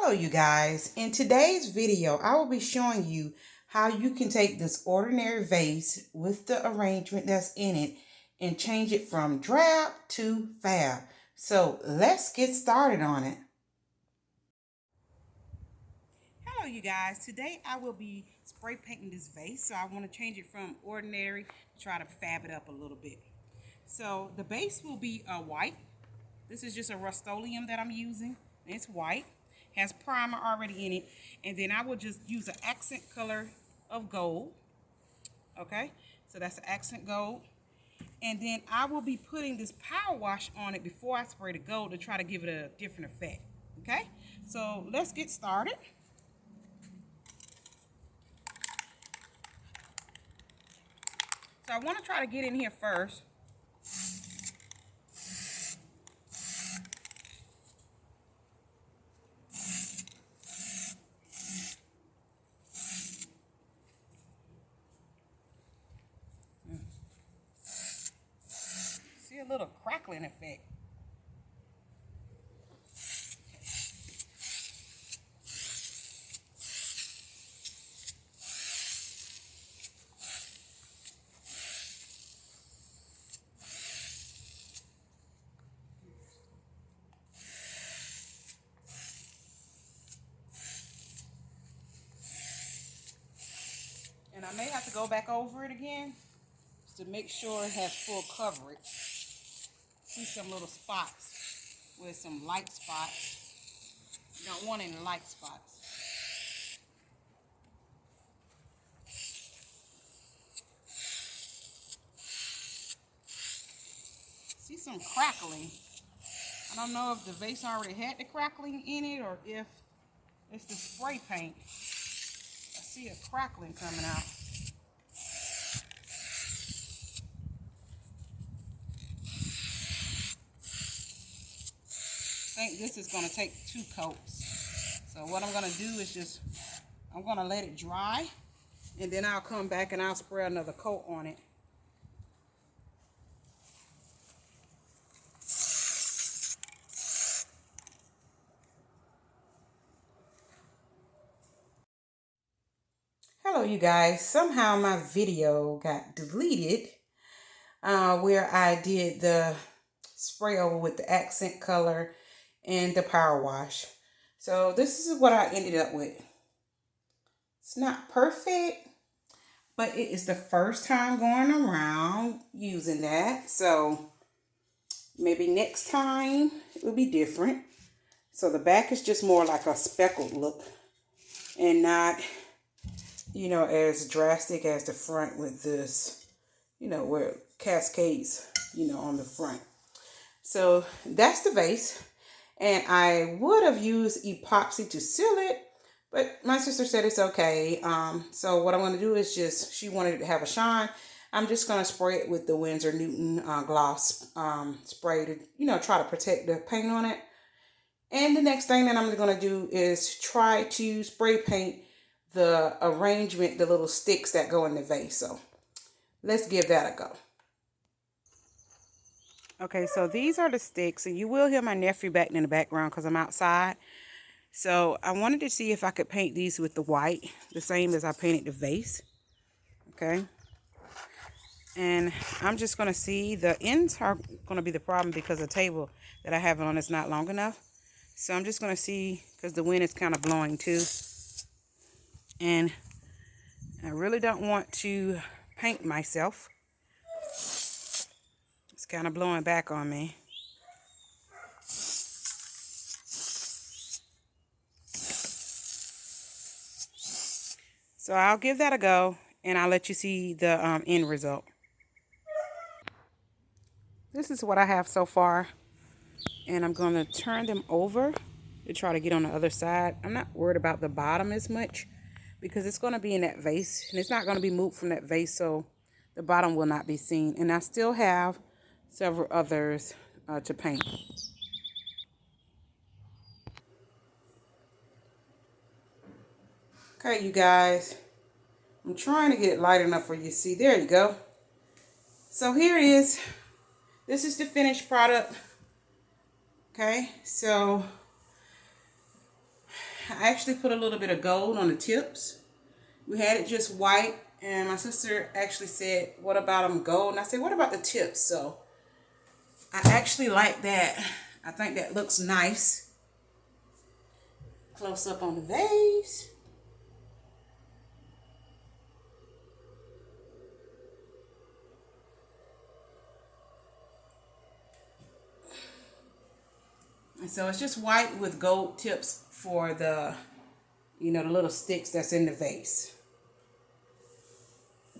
Hello you guys. In today's video, I will be showing you how you can take this ordinary vase with the arrangement that's in it and change it from drab to fab. So let's get started on it. Hello you guys. Today I will be spray painting this vase. So I want to change it from ordinary to try to fab it up a little bit. So the base will be white. This is just a Rust-Oleum that I'm using. It's white. Has primer already in it. And then I will just use an accent color of gold. Okay, so that's the accent gold. And then I will be putting this power wash on it before I spray the gold to try to give it a different effect. Okay, so let's get started. So I want to try to get in here first. See a little crackling effect. And I may have to go back over it again to make sure it has full coverage. See some little spots with some light spots. You don't want any light spots. See some crackling. I don't know if the vase already had the crackling in it or if it's the spray paint. I see a crackling coming out. I think this is going to take 2 coats. So what I'm going to do is I'm going to let it dry, and then I'll come back and I'll spray another coat on it. Hello you guys. Somehow my video got deleted where I did the spray over with the accent color and the power wash. So this is what I ended up with. It's not perfect, but it is the first time going around using that. So maybe next time it will be different. So the back is just more like a speckled look and not, you know, as drastic as the front with this, you know, where it cascades, you know, on the front. So that's the vase. And I would have used epoxy to seal it, but my sister said it's okay. So what I'm going to do is she wanted it to have a shine. I'm just going to spray it with the Winsor Newton gloss spray to, you know, try to protect the paint on it. And the next thing that I'm going to do is try to spray paint the arrangement, the little sticks that go in the vase. So let's give that a go. Okay, so these are the sticks, and you will hear my nephew back in the background because I'm outside. So I wanted to see if I could paint these with the white, the same as I painted the vase. Okay. And I'm just going to see, the ends are going to be the problem because the table that I have it on is not long enough. So I'm just going to see, because the wind is kind of blowing too. And I really don't want to paint myself. It's kind of blowing back on me. So I'll give that a go, and I'll let you see the end result. This is what I have so far, and I'm going to turn them over to try to get on the other side. I'm not worried about the bottom as much because it's going to be in that vase, and it's not going to be moved from that vase, so the bottom will not be seen. And I still have several others to paint. Okay, you guys, I'm trying to get it light enough for you to see. There you go. So here it is. This is the finished product. Okay, so I actually put a little bit of gold on the tips. We had it just white, and my sister actually said, what about them gold? And I said, what about the tips? So I actually like that. I think that looks nice. Close up on the vase. And so it's just white with gold tips for the, the little sticks that's in the vase.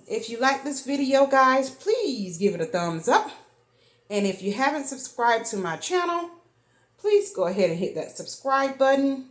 If you like this video, guys, please give it a thumbs up. And if you haven't subscribed to my channel, please go ahead and hit that subscribe button.